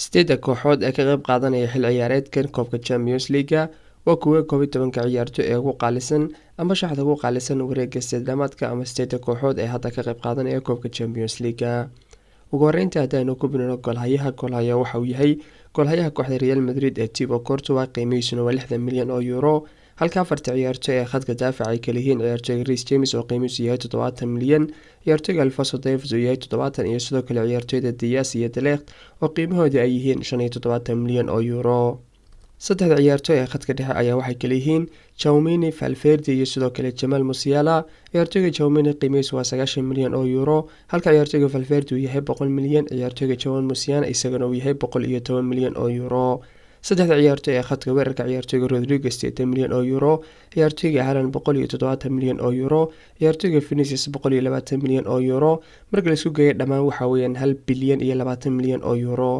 sideeda kooxood ee ka qayb qaadanaya xil ciyaareedkan koobka Champions League waa kuwa 11 ciyaartoy ee ugu qaalisan ama shaxda ugu qaalisan wareegga sideedamaadka ama sideeda kooxood ee hadda ka qayb qaadanaya koobka Champions League. ugu horeyntii haddaynu ku bilowno goolhaya waxa uu yahay goolhayaha kooxda Real Madrid ee Thibaut Courtois, qiimihiisuna waa 60 milyan oo euro, halka afarta ciyaartoy ee khadka daafaca ay kala yihiin ciyaartoyga Reece James oo qiimihiisu yahay 70 milyan, ciyaartoyga Alphonso Davies oo yahay 70, iyo sidoo kale ciyaartoyda Diaz iyo De Ligt oo qiimahoodu ay yihiin 75 milyan oo euro. saddexda ciyaartoy ee khadka dhexe ayaa waxay kala yihiin Tchouaméni, Valverde iyo sidoo kale Jamal Musiala. ciyaartoyga Tchouaméni qiimihiisu waa 90 milyan oo euro, halka ciyaartoyga Valverde uu yahay 100 milyan, ciyaartoyga Jamal Musiala isagana uu yahay 110 milyan oo euro. saddexda ciyaartoy ee khadka weerarka ciyaartoyga Rodrigo 80 milyan oo euro, ciyaartoyga Haaland 170 milyan oo euro, ciyaartoyga Vinicius 120 milyan oo euro. marka la isku geeyo dhammaan waxa weeyaan 1 bilyan iyo 20 milyan oo euro.